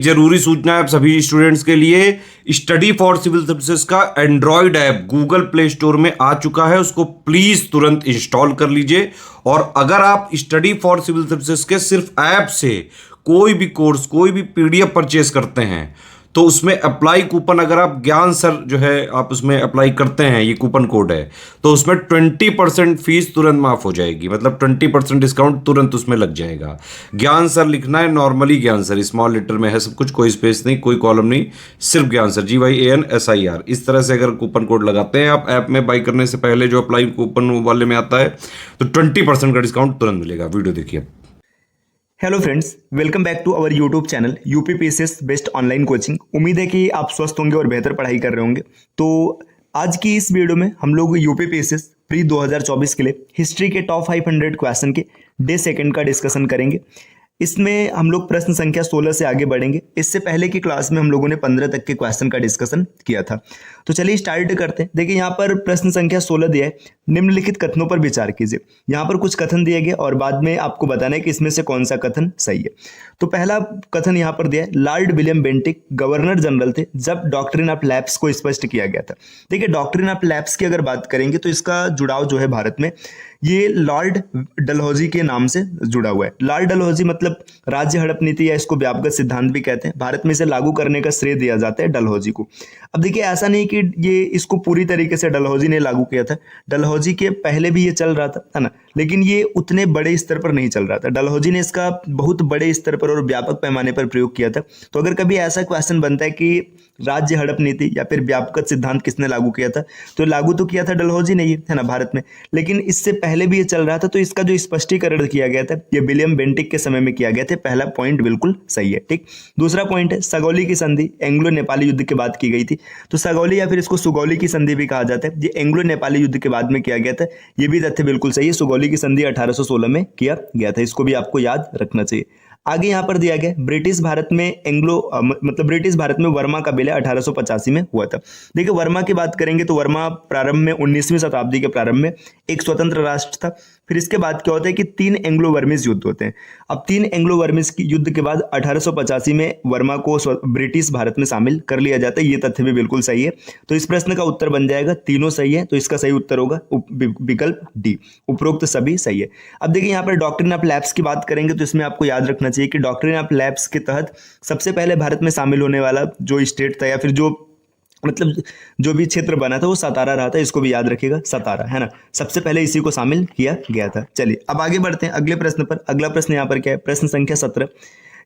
जरूरी सूचना है आप सभी स्टूडेंट्स के लिए। स्टडी फॉर सिविल सर्विसेज का Android app Google play store में आ चुका है, उसको प्लीज तुरंत इंस्टॉल कर लीजिए। और अगर आप स्टडी फॉर सिविल सर्विसेज के सिर्फ ऐप से कोई भी कोर्स, कोई भी पीडीएफ परचेस करते हैं तो उसमें अप्लाई कूपन, अगर आप ज्ञान सर जो है आप उसमें अप्लाई करते हैं, ये कूपन कोड है, तो उसमें 20% फीस तुरंत माफ हो जाएगी। मतलब 20% डिस्काउंट तुरंत उसमें लग जाएगा। ज्ञान सर लिखना है, नॉर्मली ज्ञान सर, स्मॉल लेटर में है सब कुछ, कोई स्पेस नहीं, कोई कॉलम नहीं, सिर्फ ज्ञान सर, GYANSIR। इस तरह से अगर कूपन कोड लगाते हैं आप ऐप में बाई करने से पहले, जो अप्लाई कूपन वाले में आता है, तो 20% का डिस्काउंट तुरंत मिलेगा। वीडियो देखिए। Hello friends, welcome back to our YouTube channel UPPSS best online coaching. उम्मीद है कि आप स्वस्थ होंगे और बेहतर पढ़ाई कर रहे होंगे। तो आज की इस वीडियो में हम लोग यूपीपीएसएस प्री 2024 के लिए हिस्ट्री के टॉप 500 क्वेश्चन के डे सेकंड का डिस्कशन करेंगे। इसमें हम लोग प्रश्न संख्या 16 से आगे बढ़ेंगे। इससे पहले की क्लास में हम लोगों ने 15 तक के क्वेश्चन का डिस्कशन किया था। तो चलिए स्टार्ट करते हैं। देखिए यहाँ पर प्रश्न संख्या 16 दिया है, निम्नलिखित कथनों पर विचार कीजिए। यहाँ पर कुछ कथन दिए गए और बाद में आपको बताना है कि इसमें से कौन सा कथन सही है। तो पहला कथन यहाँ पर दिया है, Lord William Bentinck governor general थे जब डॉक्ट्रिन ऑफ लैप्स को स्पष्ट किया गया था। देखिए डॉक्ट्रिन ऑफ लैप्स की अगर बात करेंगे तो इसका जुड़ाव जो है भारत में, ये लॉर्ड डलहौजी के नाम से जुड़ा हुआ है। लॉर्ड डलहौजी मतलब राज्य हड़प नीति या इसको व्यापक सिद्धांत भी कहते हैं। भारत में इसे लागू करने का श्रेय दिया जाता है डलहौजी को। अब देखिए ऐसा नहीं कि ये इसको पूरी तरीके से डलहौजी ने लागू किया था, डलहौजी के पहले भी ये चल रहा था, है ना, लेकिन ये उतने बड़े स्तर पर नहीं चल रहा था। डलहौजी ने इसका बहुत बड़े स्तर पर और व्यापक पैमाने पर प्रयोग किया था। तो अगर कभी ऐसा क्वेश्चन बनता है कि राज्य हड़प नीति या फिर व्यापक सिद्धांत किसने लागू किया था, तो लागू तो किया था डलहौजी ने, है ना, भारत में, लेकिन इससे पहले भी ये चल रहा था। तो इसका जो स्पष्टीकरण किया गया था ये विलियम बेंटिक के समय में किया गया था। पहला पॉइंट बिल्कुल सही है। ठीक, दूसरा पॉइंट है, सगौली की संधि एंग्लो नेपाली युद्ध के बाद की गई थी। तो सगौली या फिर इसको सुगौली की संधि भी कहा जाता है, ये एंग्लो नेपाली युद्ध के बाद में किया गया था। ये भी तथ्य बिल्कुल सही है, सुगौली की संधि 1816 में किया गया था। इसको भी आपको याद रखना चाहिए। आगे यहाँ पर दिया गया, ब्रिटिश भारत में मतलब ब्रिटिश भारत में वर्मा का विलय 1885 में हुआ था। देखिए वर्मा की बात करेंगे तो वर्मा प्रारंभ में 19वीं शताब्दी के प्रारंभ में एक स्वतंत्र राष्ट्र था। फिर इसके बाद क्या होता है कि 3 एंग्लो वर्मिस युद्ध होते हैं। अब 3 एंग्लो वर्मिस की युद्ध के बाद 1885 में वर्मा को ब्रिटिश भारत में शामिल कर लिया जाता है। ये तथ्य भी बिल्कुल सही है। तो इस प्रश्न का उत्तर बन जाएगा, तीनों सही है। तो इसका सही उत्तर होगा विकल्प डी, उपरोक्त सभी सही है। अब देखिए यहाँ पर डॉक्ट्रिन ऑफ लैप्स की बात करेंगे तो इसमें आपको याद रखना चाहिए कि डॉक्ट्रिन ऑफ लैप्स के तहत सबसे पहले भारत में शामिल होने वाला जो स्टेट था या फिर जो मतलब जो भी क्षेत्र बना था वो सतारा रहा था। इसको भी याद रखिएगा, सतारा, है ना, सबसे पहले इसी को शामिल किया गया था। चलिए अब आगे बढ़ते हैं अगले प्रश्न पर। अगला प्रश्न यहाँ पर क्या है, प्रश्न संख्या 17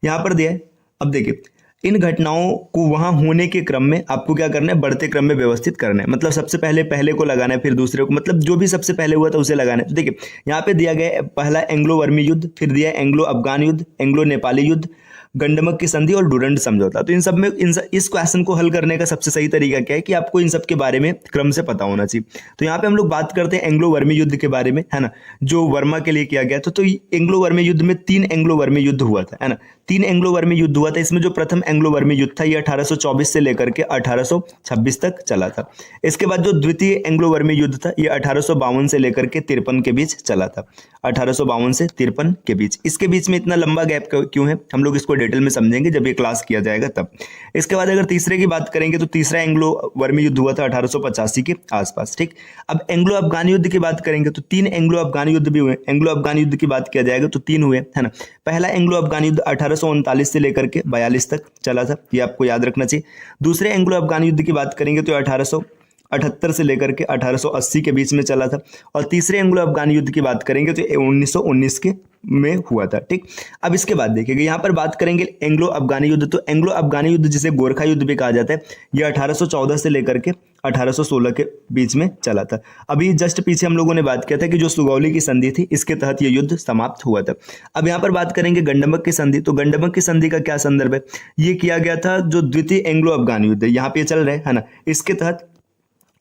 यहाँ पर दिया है। अब देखिए इन घटनाओं को वहां होने के क्रम में आपको क्या करना है, बढ़ते क्रम में व्यवस्थित करना है। मतलब सबसे पहले पहले को लगाना है, फिर दूसरे को, मतलब जो भी सबसे पहले हुआ था उसे लगाना है। तो देखिए यहाँ पे दिया गया पहला एंग्लो वर्मी युद्ध, फिर दिया एंग्लो अफगान युद्ध, एंग्लो नेपाली युद्ध, गंडमक की संधि और डूरंड समझौता। तो इन सब में इस क्वेश्चन को हल करने का सबसे सही तरीका क्या है कि आपको इन सब के बारे में क्रम से पता होना चाहिए। तो यहाँ पे हम लोग बात करते हैं एंग्लो वर्मी युद्ध के बारे में, है ना, जो वर्मा के लिए किया गया था। तो एंग्लो वर्मी युद्ध में 3 एंग्लो वर्मी युद्ध हुआ था, है ना, 3 एंग्लो वर्मी युद्ध हुआ था। इसमें जो प्रथम एंग्लो वर्मी युद्ध था ये 1824 से लेकर के 1826 तक चला था। इसके बाद जो द्वितीय एंग्लो वर्मी युद्ध था ये 1852 से लेकर के 53 के बीच चला था। 1852 से 53 के बीच, इसके बीच में इतना लंबा गैप क्यों है, हम लोग इसको डिटेल में समझेंगे जब ये क्लास किया जाएगा तब। इसके बाद अगर तीसरे की बात करेंगे तो तीसरा एंग्लो वर्मी युद्ध हुआ था 1885 के आसपास। ठीक, अब एंग्लो अफगान युद्ध की बात करेंगे तो 3 एंग्लो अफगान युद्ध भी हुए। एंग्लो अफगान युद्ध की बात किया जाएगा तो 3 हुए, है ना। पहला एंग्लो अफगान युद्ध 1839 से लेकर के 42 तक चला था, ये आपको याद रखना चाहिए। दूसरे एंग्लो अफगान युद्ध की बात करेंगे तो 1878 से लेकर के 1880 के बीच में चला था। और तीसरे एंग्लो अफगान युद्ध की बात करेंगे तो 1919 के में हुआ था। ठीक, अब इसके बाद देखिएगा यहाँ पर बात करेंगे एंग्लो अफगानी युद्ध। तो एंग्लो अफगानी युद्ध जिसे गोरखा युद्ध भी कहा जाता है, ये 1814 से लेकर के 1816 के बीच में चला था। अभी जस्ट पीछे हम लोगों ने बात किया था कि जो सुगौली की संधि थी इसके तहत ये युद्ध समाप्त हुआ था। अब यहाँ पर बात करेंगे गंडमक की संधि। तो गंडमक की संधि का क्या संदर्भ है, ये किया गया था जो द्वितीय एंग्लो अफगान युद्ध यहाँ पे चल रहा है ना, इसके तहत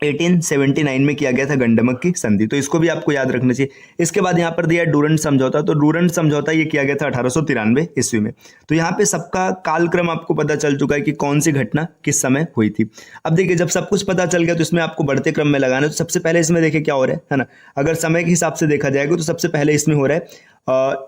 1879 में किया गया था गंडमक की संधि, तो इसको भी आपको याद रखना चाहिए। इसके बाद यहाँ पर दिया डूरंट समझौता, तो डूरंट समझौता ये किया गया था 1893 ईस्वी में। तो यहाँ पे सबका कालक्रम आपको पता चल चुका है कि कौन सी घटना किस समय हुई थी। अब देखिए जब सब कुछ पता चल गया तो इसमें आपको बढ़ते क्रम में लगाना है। तो सबसे पहले इसमें देखिए क्या हो रहा है ना, अगर समय के हिसाब से देखा जाएगा तो सबसे पहले इसमें हो रहा है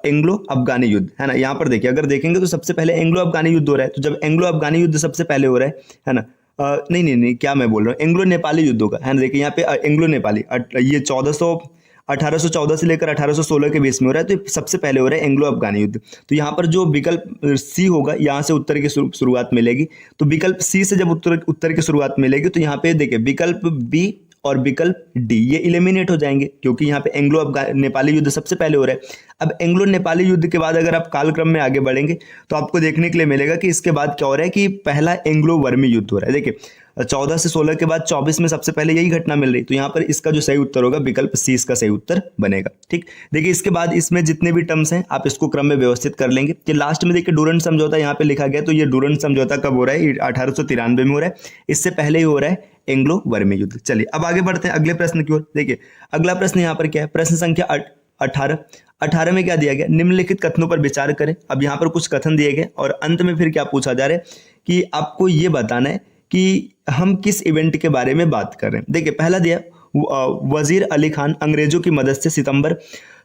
एंग्लो अफगानी युद्ध, है ना। यहाँ पर देखिए अगर देखेंगे तो सबसे पहले एंग्लो अफगानी युद्ध हो रहा है। तो जब एंग्लो अफगानी युद्ध सबसे पहले हो रहा है ना, नहीं नहीं नहीं क्या मैं बोल रहा हूँ, एंग्लो नेपाली युद्धों का, है ना। देखिए यहाँ पे एंग्लो नेपाली ये 1814 से लेकर 1816 के बीच में हो रहा है। तो सबसे पहले हो रहा है एंग्लो अफगानी युद्ध। तो यहाँ पर जो विकल्प सी होगा, यहाँ से उत्तर की शुरुआत मिलेगी। तो विकल्प सी से जब उत्तर की शुरुआत मिलेगी तो यहाँ पे देखिए विकल्प बी और विकल्प डी ये इलिमिनेट हो जाएंगे, क्योंकि यहाँ पे एंग्लो नेपाली युद्ध सबसे पहले हो रहा है। अब एंग्लो नेपाली युद्ध के बाद अगर आप कालक्रम में आगे बढ़ेंगे तो आपको देखने के लिए मिलेगा कि इसके बाद क्या हो रहा है कि पहला एंग्लो वर्मी युद्ध हो रहा है। देखिए 14 से 16 के बाद 24 में सबसे पहले यही घटना मिल रही। तो यहाँ पर इसका जो सही उत्तर होगा विकल्प सी इसका सही उत्तर बनेगा। ठीक, देखिए इसके बाद इसमें जितने भी टर्म्स हैं आप इसको क्रम में व्यवस्थित कर लेंगे कि लास्ट में देखिए डूरंट समझौता यहाँ पे लिखा गया। तो ये डूरंट समझौता कब हो रहा है, 1893 में हो रहा है। इससे पहले ही हो रहा है एंग्लो वर्मी युद्ध। चलिए अब आगे बढ़ते हैं अगले प्रश्न की ओर। देखिए अगला प्रश्न यहाँ पर क्या है, प्रश्न संख्या 18 में क्या दिया गया, निम्नलिखित कथनों पर विचार करें। अब यहाँ पर कुछ कथन दिए गए और अंत में फिर क्या पूछा जा रहा है कि आपको ये बताना है कि हम किस इवेंट के बारे में बात कर रहे हैं। देखिए पहला दिया वजीर अली खान अंग्रेजों की मदद से सितंबर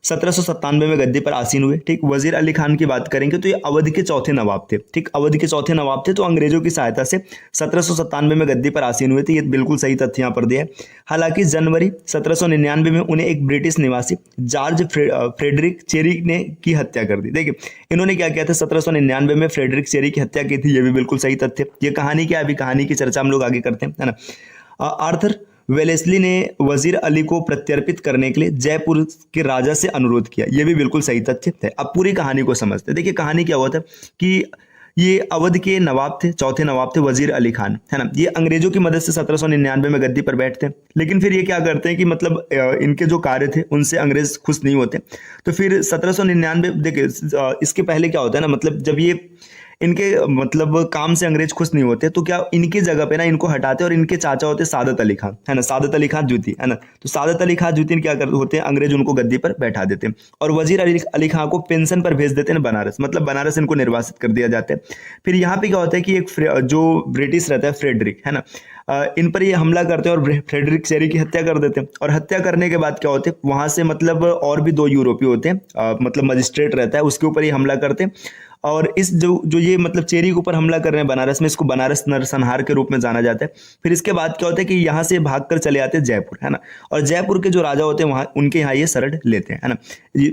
1797 में गद्दी पर आसीन हुए। ठीक, वजीर अली खान की बात करेंगे तो ये अवध के चौथे नवाब थे। ठीक, अवध के चौथे नवाब थे। तो अंग्रेजों की सहायता से 1797 में गद्दी पर आसीन हुए थे। ये बिल्कुल सही तथ्य यहाँ पर दिया है। हालांकि जनवरी 1799 में उन्हें एक ब्रिटिश निवासी जॉर्ज फ्रेडरिक चेरी ने की हत्या कर दी। देखिए इन्होंने क्या किया था, 1799 में फ्रेडरिक चेरी की हत्या की थी। ये भी बिल्कुल सही तथ्य। ये कहानी क्या है, अभी कहानी की चर्चा हम लोग आगे करते हैं, है ना। आर्थर वेलेस्ली ने वजीर अली को प्रत्यर्पित करने के लिए जयपुर के राजा से अनुरोध किया। यह भी बिल्कुल सही तथ्य है। अब पूरी कहानी को समझते हैं। देखिए कहानी क्या हुआ था कि ये अवध के नवाब थे, चौथे नवाब थे वजीर अली खान, है ना। ये अंग्रेजों की मदद से 1799 में गद्दी पर बैठते हैं। लेकिन फिर ये क्या करते हैं कि मतलब इनके जो कार्य थे उनसे अंग्रेज खुश नहीं होते। तो फिर 1799 देखिए इसके पहले क्या होता है ना, मतलब जब ये इनके मतलब काम से अंग्रेज खुश नहीं होते तो क्या इनकी जगह पे ना इनको हटाते और इनके चाचा होते सादत अली खान, है ना, सादत अली खान जूती, है ना। तो सादत अली खान जूती क्या करते होते हैं, अंग्रेज उनको गद्दी पर बैठा देते हैं और वजीर अली खान को पेंशन पर भेज देते हैं बनारस, मतलब बनारस इनको निर्वासित कर दिया जाता है। फिर यहाँ पे क्या होता है कि एक जो ब्रिटिश रहता है फ्रेडरिक, है ना, इन पर ये हमला करते हैं और फ्रेडरिक चेरी की हत्या कर देते हैं। और हत्या करने के बाद क्या होते हैं, वहां से मतलब और भी 2 यूरोपीय होते हैं, मतलब मजिस्ट्रेट रहता है, उसके ऊपर ये हमला करते हैं। और इस जो ये मतलब चेरी के ऊपर हमला कर रहे हैं बनारस में, इसको बनारस नरसंहार के रूप में जाना जाता है। फिर इसके बाद क्या होता है कि यहाँ से भागकर चले आते हैं जयपुर, है ना, और जयपुर के जो राजा होते हैं वहाँ उनके यहाँ ये शरण लेते हैं, है ना,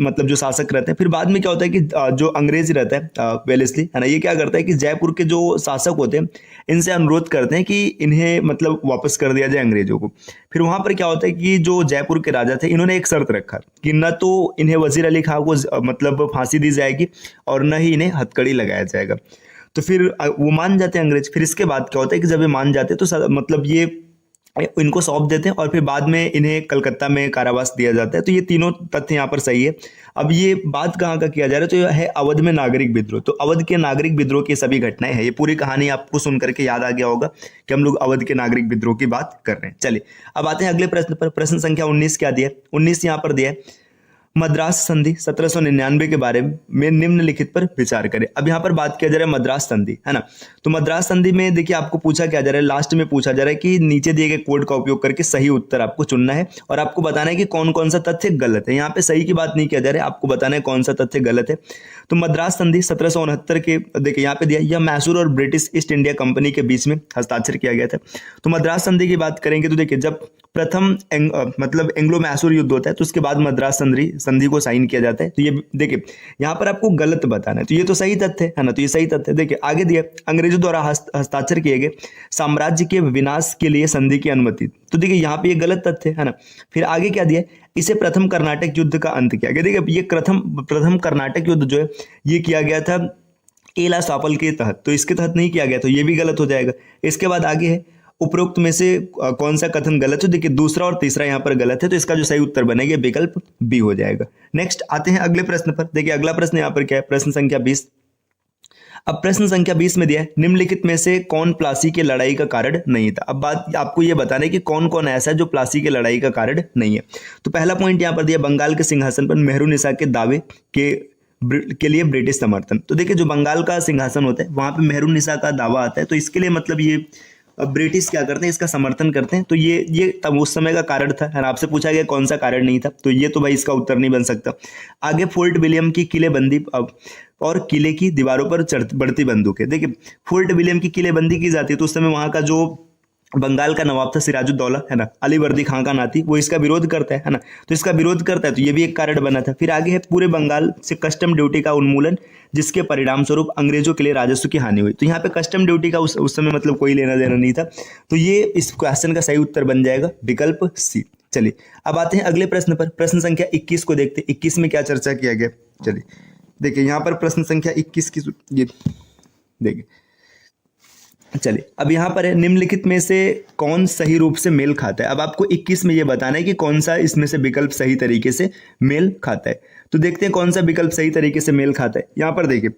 मतलब जो शासक रहते हैं। फिर बाद में क्या होता है कि जो अंग्रेज रहता है वेलेस्ली, है ना, ये क्या करता है कि जयपुर के जो शासक होते हैं इनसे अनुरोध करते हैं कि इन्हें मतलब वापस कर दिया जाए अंग्रेजों को। फिर वहां पर क्या होता है कि जो जयपुर के राजा थे इन्होंने एक शर्त रखा कि न तो इन्हें वजीर अली खान को मतलब फांसी दी जाएगी और न ही इन्हें हथकड़ी लगाया जाएगा। तो फिर वो मान जाते हैं अंग्रेज। फिर इसके बाद क्या होता है कि जब ये मान जाते हैं तो मतलब ये इनको सौंप देते हैं और फिर बाद में इन्हें कलकत्ता में कारावास दिया जाता है। तो ये तीनों तथ्य यहाँ पर सही है। अब ये बात कहाँ का किया जा रहा है, तो यह है अवध में नागरिक विद्रोह। तो अवध के नागरिक विद्रोह की सभी घटनाएं हैं। ये पूरी कहानी आपको सुन करके याद आ गया होगा कि हम लोग अवध के नागरिक विद्रोह की बात कर रहे हैं। चलिए अब आते हैं अगले प्रश्न पर। प्रश्न संख्या 19 क्या दिया है, 19 यहाँ पर दिया है मद्रास संधि 1799 के बारे में निम्नलिखित पर विचार करें। अब यहाँ पर बात किया जा रहा है मद्रास संधि, है ना। तो मद्रास संधि में देखिए आपको पूछा क्या जा रहा है, लास्ट में पूछा जा रहा है कि नीचे दिए गए कोड का उपयोग करके सही उत्तर आपको चुनना है और आपको बताना है कि कौन कौन सा तथ्य गलत है। यहाँ पे सही की बात नहीं किया जा रहा है, आपको बताना है कौन सा तथ्य गलत है। तो मद्रास संधि 1769 के देखिए यहाँ पे दिया, यह मैसूर और ब्रिटिश ईस्ट इंडिया कंपनी के बीच में हस्ताक्षर किया गया था। तो मद्रास संधि की बात करेंगे तो देखिए जब प्रथम मतलब एंग्लो मैसूर युद्ध होता है तो उसके बाद मद्रास संधि को साइन किया जाता है। तो ये देखिए यहाँ पर आपको गलत बताना है, तो ये तो सही तथ्य है ना, तो ये सही तथ्य है। देखिए आगे दिया अंग्रेजों द्वारा हस्ताक्षर किए गए साम्राज्य के विनाश के लिए संधि की अनुमति। तो देखिए यहाँ पे ये गलत तथ्य है ना। फिर आगे क्या दिया, इसे प्रथम कर्नाटक युद्ध का अंत किया गया। देखिए ये प्रथम कर्नाटक युद्ध जो है ये किया गया था एला सापल के तहत, तो इसके तहत नहीं किया गया, तो ये भी गलत हो जाएगा। इसके बाद आगे है उपरोक्त में से कौन सा कथन गलत है। देखिए दूसरा और तीसरा यहाँ पर गलत है, तो इसका जो सही उत्तर बनेगा विकल्प बी हो जाएगा। नेक्स्ट आते हैं अगले प्रश्न पर। देखिए अगला प्रश्न यहाँ पर क्या है, प्रश्न संख्या 20। अब प्रश्न संख्या 20 में दिया है, निम्नलिखित में से कौन प्लासी की लड़ाई का कारण नहीं था। अब बात आपको ये बताना है कि कौन कौन ऐसा है जो प्लासी की लड़ाई का कारण नहीं है। तो पहला पॉइंट यहाँ पर दिया, बंगाल के सिंहासन पर मेहरुनिसा के दावे के लिए ब्रिटिश समर्थन। तो देखिए जो बंगाल का सिंहासन होता है वहां पे मेहरुनिसा का दावा आता है, तो इसके लिए मतलब ये ब्रिटिश क्या करते हैं, इसका समर्थन करते हैं। तो ये तब उस समय का कारण था, है ना। आपसे पूछा गया कौन सा कारण नहीं था, तो ये तो भाई इसका उत्तर नहीं बन सकता। आगे फोर्ट विलियम की किलेबंदी और किले की दीवारों पर बढ़ती बंदूकें। देखिए फोर्ट विलियम की किलेबंदी की जाती है, तो उस समय वहां का जो बंगाल का नवाब था सिराजुद्दौला, है ना, अली वर्दी खां का नाती, वो इसका विरोध करता है ना। तो इसका विरोध करता है, तो ये भी एक कारण बना था। फिर आगे है पूरे बंगाल से कस्टम ड्यूटी का उन्मूलन, जिसके परिणाम स्वरूप अंग्रेजों के लिए राजस्व की हानि हुई। तो यहाँ पे कस्टम ड्यूटी का उस समय मतलब कोई लेना देना नहीं था। तो ये इस क्वेश्चन का सही उत्तर बन जाएगा विकल्प सी। चलिए अब आते हैं अगले प्रश्न पर। प्रश्न संख्या 21 को देखते हैं, 21 में क्या चर्चा किया गया। चलिए देखिए यहाँ पर प्रश्न संख्या 21 की ये देखिए, चलिए अब यहाँ पर है, निम्नलिखित में से कौन सही रूप से मेल खाता है। अब आपको 21 में ये बताना है कि कौन सा इसमें से विकल्प सही तरीके से मेल खाता है। तो देखते हैं कौन सा विकल्प सही तरीके से मेल खाता है। यहाँ पर देखिए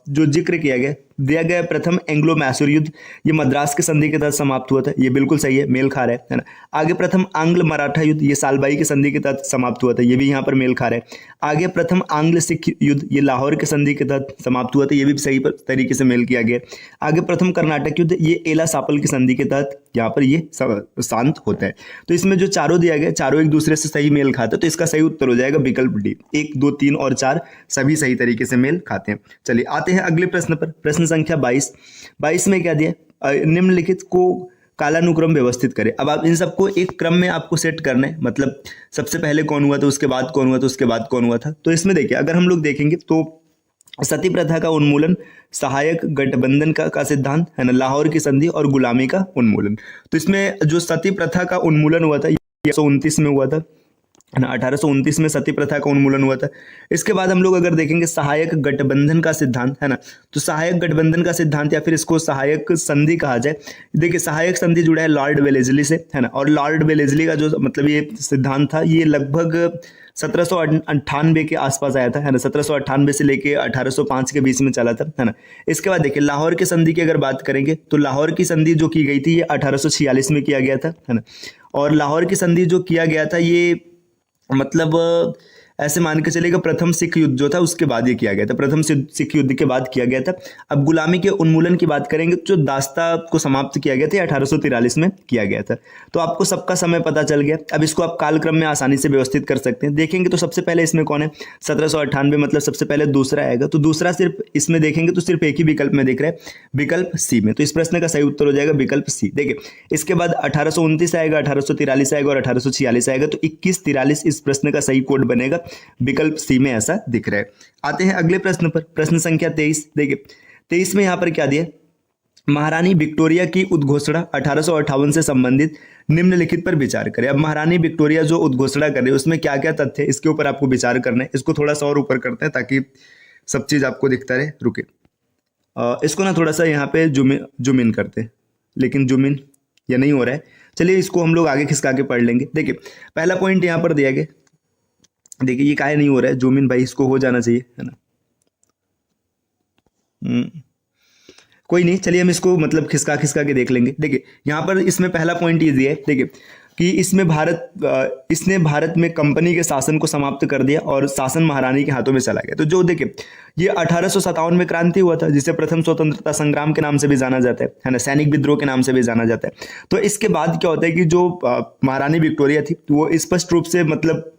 जो जिक्र किया गया दिया गया प्रथम एंग्लो मैसूर युद्ध, ये मद्रास के संधि के तहत समाप्त हुआ था, ये बिल्कुल सही है, मेल खा रहा है ना। आगे प्रथम आंग्ल मराठा युद्ध, ये सालबाई की संधि के तहत समाप्त हुआ था, ये भी यहाँ पर मेल खा रहा है। आगे प्रथम आंग्ल सिख युद्ध, ये लाहौर के संधि के तहत समाप्त हुआ था, ये भी सही तरीके से मेल किया गया। आगे प्रथम कर्नाटक युद्ध, ये एला सापल की संधि के तहत यहाँ पर ये शांत होता है। तो इसमें जो चारों दिया गया, चारों एक दूसरे से सही मेल खाते हैं, तो इसका सही उत्तर हो जाएगा विकल्प डी। 1, 2, 3 और 4 सभी सही तरीके से मेल खाते हैं। चलिए आते हैं अगले प्रश्न पर। प्रश्न संख्या 22 में क्या दिया, निम्नलिखित को कालानुक्रम व्यवस्थित करें। अब आप इन सबको एक क्रम में आपको सेट करना है, मतलब सबसे पहले कौन हुआ था, उसके बाद कौन हुआ था, उसके बाद कौन हुआ था। तो इसमें देखिए अगर हम लोग देखेंगे तो सती प्रथा का उन्मूलन, सहायक गठबंधन का सिद्धांत, है ना, लाहौर की संधि और गुलामी का उन्मूलन। तो इसमें जो सती प्रथा का उन्मूलन हुआ था 1829 में हुआ था, है ना, 1829 में सती प्रथा का उन्मूलन हुआ था। इसके बाद हम लोग अगर देखेंगे सहायक गठबंधन का सिद्धांत, है ना, तो सहायक गठबंधन का सिद्धांत या फिर इसको सहायक संधि कहा जाए। देखिए सहायक संधि जुड़ा है लॉर्ड वेलेस्ली से, है ना, और लॉर्ड वेलेस्ली का जो मतलब ये सिद्धांत था ये लगभग 1798 के आसपास आया था, है ना, 1798 से लेके 1805 के बीच में चला था, है ना। इसके बाद देखिए लाहौर की संधि की अगर बात करेंगे तो लाहौर की संधि जो की गई थी ये 1846 में किया गया था, है ना। और लाहौर की संधि जो किया गया था ये मतलब ऐसे मान के चलेगा प्रथम सिख युद्ध जो था उसके बाद ये किया गया था, प्रथम सिख युद्ध के बाद किया गया था। अब गुलामी के उन्मूलन की बात करेंगे तो दास्ता को समाप्त किया गया था 1843 में किया गया था। तो आपको सबका समय पता चल गया। अब इसको आप कालक्रम में आसानी से व्यवस्थित कर सकते हैं। देखेंगे तो सबसे पहले इसमें कौन है, 1798, मतलब सबसे पहले दूसरा आएगा। तो दूसरा सिर्फ इसमें देखेंगे तो सिर्फ एक ही विकल्प में दिख रहा है, विकल्प सी में। तो इस प्रश्न का सही उत्तर हो जाएगा विकल्प सी। देखिए इसके बाद 1829 आएगा, 1843 आएगा और 1846 आएगा। तो 2143 इस प्रश्न का सही कोड बनेगा, विकल्प सी में ऐसा दिख रहा है। आते हैं अगले प्रश्न पर। प्रश्न संख्या 23। देखिए 23 में यहां पर क्या दिया, महारानी विक्टोरिया की उद्घोषणा 1858 से संबंधित निम्नलिखित पर विचार करें। अब महारानी विक्टोरिया जो उद्घोषणा कर रही है उसमें क्या क्या तथ्य है, इसके ऊपर आपको विचार करना है। इसको थोड़ा सा और ऊपर करते हैं ताकि सब चीज आपको दिखता रहे। रुके इसको ना थोड़ा सा यहाँ पे जूम इन करते हैं, लेकिन जूम इन या नहीं हो रहा है। चलिए इसको हम लोग आगे खिसका के पढ़ लेंगे। देखिए पहला पॉइंट यहाँ पर दिया गया, देखिए ये काहे नहीं हो रहा है, जूम इन भाई इसको हो जाना चाहिए, है ना। कोई नहीं, चलिए हम इसको मतलब खिसका के देख लेंगे। देखिए यहाँ पर इसमें पहला पॉइंट ये दिया है, देखिए कि इसने भारत में कंपनी के शासन को समाप्त कर दिया और शासन महारानी के हाथों में चला गया। तो जो देखिए ये 1857 में क्रांति हुआ था, जिसे प्रथम स्वतंत्रता संग्राम के नाम से भी जाना जाता है ना, सैनिक विद्रोह के नाम से भी जाना जाता है। तो इसके बाद क्या होता है कि जो महारानी विक्टोरिया थी वो स्पष्ट रूप से मतलब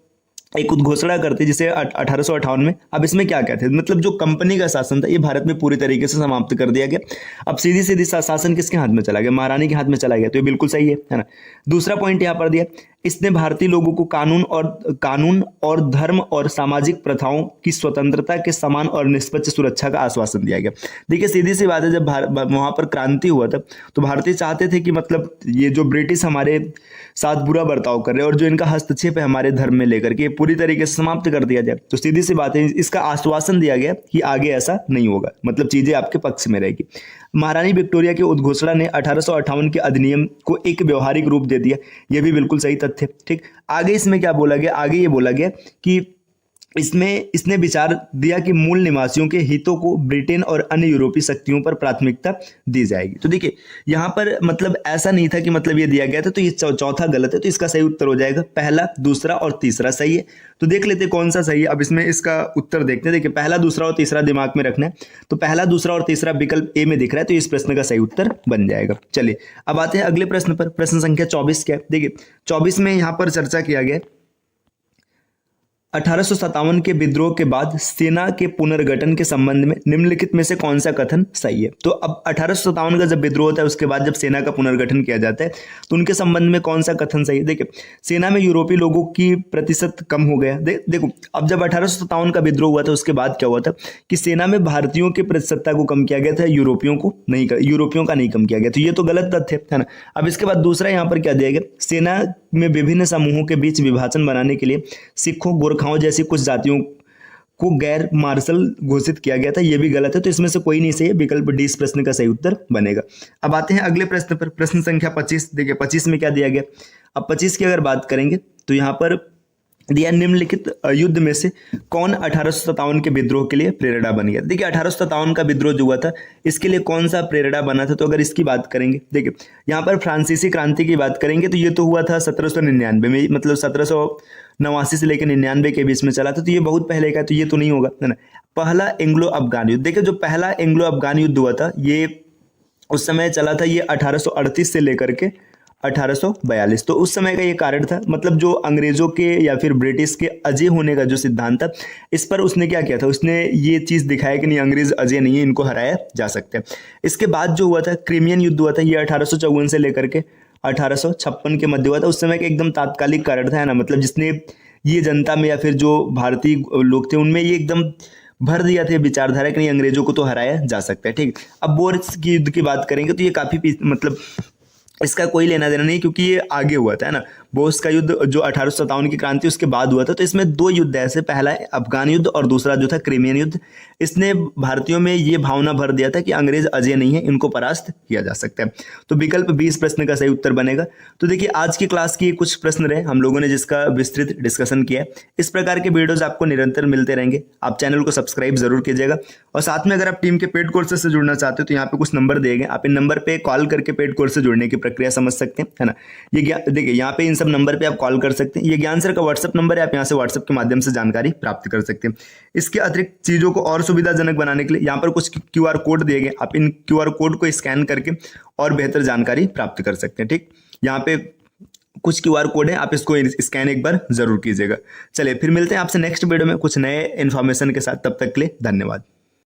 एक उद्घोषणा करते जिसे 1858 में। अब इसमें क्या कहते हैं, मतलब जो कंपनी का शासन था ये भारत में पूरी तरीके से समाप्त कर दिया गया। अब सीधी शासन किसके हाथ में चला गया, महारानी के हाथ में चला गया। तो ये बिल्कुल सही है ना। दूसरा पॉइंट यहाँ पर दिया, इसने भारतीय लोगों को कानून और धर्म और सामाजिक प्रथाओं की स्वतंत्रता के समान और निष्पक्ष सुरक्षा का आश्वासन दिया गया। देखिए सीधी सी बात है, जब वहां पर क्रांति हुआ था तो भारतीय चाहते थे कि मतलब ये जो ब्रिटिश हमारे साथ बुरा बर्ताव कर रहे हैं और जो इनका हस्तक्षेप है हमारे धर्म में लेकर के पूरी तरीके से समाप्त कर दिया जाए। तो सीधी सी बात है, इसका आश्वासन दिया गया कि आगे ऐसा नहीं होगा, मतलब चीजें आपके पक्ष में रहेगी। महारानी विक्टोरिया की उद्घोषणा ने 1858 के अधिनियम को एक व्यवहारिक रूप दे दिया, यह भी बिल्कुल सही तथ्य। ठीक, आगे इसमें क्या बोला गया, आगे ये बोला गया कि इसमें इसने विचार दिया कि मूल निवासियों के हितों को ब्रिटेन और अन्य यूरोपीय शक्तियों पर प्राथमिकता दी जाएगी। तो देखिए यहाँ पर मतलब ऐसा नहीं था कि मतलब ये दिया गया था तो ये चौथा गलत है, तो इसका सही उत्तर हो जाएगा पहला, दूसरा और तीसरा सही है। तो देख लेते कौन सा सही है। अब इसमें इसका उत्तर देखते हैं। देखिए पहला, दूसरा और तीसरा दिमाग में रखना है, तो पहला, दूसरा और तीसरा विकल्प ए में दिख रहा है, तो इस प्रश्न का सही उत्तर बन जाएगा। चलिए अब आते हैं अगले प्रश्न पर। प्रश्न संख्या 24 क्या है? देखिए 24 में यहाँ पर चर्चा किया गया 1857 के विद्रोह के बाद सेना के पुनर्गठन के संबंध में निम्नलिखित में से कौन सा कथन सही है? तो अब 1857 का जब विद्रोह होता है उसके बाद जब सेना का पुनर्गठन किया जाता है तो उनके संबंध में कौन सा कथन सही है? देखिए सेना में यूरोपीय लोगों की प्रतिशत कम हो गया। देखो अब जब 1857 का विद्रोह हुआ था उसके बाद क्या हुआ था कि सेना में भारतीयों की प्रतिशतता को कम किया गया था, यूरोपियों का नहीं कम किया गया। तो ये तो गलत तथ्य है ना। अब इसके बाद दूसरा यहाँ पर क्या दिया गया, सेना में विभिन्न समूहों के बीच विभाजन बनाने के लिए सिखों, गोरखाओं जैसी कुछ जातियों को गैर मार्शल घोषित किया गया था। यह भी गलत है, तो इसमें से कोई नहीं सही है। विकल्प डी इस प्रश्न का सही उत्तर बनेगा। अब आते हैं अगले प्रश्न पर। प्रश्न संख्या 25। देखिए 25 में क्या दिया गया। अब 25 की अगर बात करेंगे तो यहाँ पर दिया निम्नलिखित युद्ध में से कौन 1857 के विद्रोह के लिए प्रेरणा बन गया। देखिए 1857 का विद्रोह जो हुआ था इसके लिए कौन सा प्रेरणा बना था, तो अगर इसकी बात करेंगे, देखिए यहाँ पर फ्रांसीसी क्रांति की बात करेंगे तो ये तो हुआ था 1799 में, मतलब 1789 से लेकर 99 के बीच में चला था, तो ये बहुत पहले का, तो ये तो नहीं होगा, है ना। पहला एंग्लो अफगान युद्ध, देखिए जो पहला एंग्लो अफगान युद्ध हुआ था ये उस समय चला था, ये 1838 से लेकर के 1842। तो उस समय का ये कारण था, मतलब जो अंग्रेजों के या फिर ब्रिटिश के अजय होने का जो सिद्धांत था, इस पर उसने क्या किया था, उसने ये चीज़ दिखाया कि नहीं अंग्रेज अजय नहीं है, इनको हराया जा सकता है। इसके बाद जो हुआ था क्रीमियन युद्ध हुआ था, ये 1854 से लेकर के 1856 के मध्य हुआ था। उस समय का एकदम तात्कालिक कारण था, है ना, मतलब जिसने ये जनता में या फिर जो भारतीय लोग थे उनमें ये एकदम भर दिया था विचारधारा कि नहीं अंग्रेजों को तो हराया जा सकता है। ठीक, अब बोर्स की युद्ध की बात करेंगे तो ये काफ़ी मतलब इसका कोई लेना देना नहीं क्योंकि ये आगे हुआ था, है ना। बोर्स का युद्ध जो 1857 की क्रांति उसके बाद हुआ था, तो इसमें दो युद्ध ऐसे, पहला अफगान युद्ध और दूसरा जो था क्रीमियन युद्ध। इसने भारतीयों में ये भावना भर दिया था कि अंग्रेज अजय नहीं है, इनको परास्त किया जा सकता है। तो विकल्प 20 प्रश्न का सही उत्तर बनेगा। तो देखिए आज की क्लास की कुछ प्रश्न रहे हम लोगों ने जिसका विस्तृत डिस्कशन किया है। इस प्रकार के वीडियोज आपको निरंतर मिलते रहेंगे। आप चैनल को सब्सक्राइब जरूर कीजिएगा और साथ में अगर आप टीम के पेड कोर्सेज से जुड़ना चाहते हो तो यहाँ पे कुछ नंबर दिए गए, आप इन नंबर पे कॉल करके पेड कोर्स से जुड़ने की प्रक्रिया समझ सकते हैं, है ना। ये देखिए यहाँ पे इन सब नंबर पे आप कॉल कर सकते हैं। ये ज्ञान सर का व्हाट्सएप नंबर है, आप यहाँ से व्हाट्सएप के माध्यम से जानकारी प्राप्त कर सकते हैं। इसके अतिरिक्त चीज़ों को और सुविधाजनक बनाने के लिए यहाँ पर कुछ QR कोड दिए गए, आप इन QR कोड को स्कैन करके और बेहतर जानकारी प्राप्त कर सकते हैं। ठीक, यहाँ पे कुछ QR कोड है, आप इसको स्कैन एक बार जरूर कीजिएगा। चलिए फिर मिलते हैं आपसे नेक्स्ट वीडियो में कुछ नए इन्फॉर्मेशन के साथ, तब तक के लिए धन्यवाद।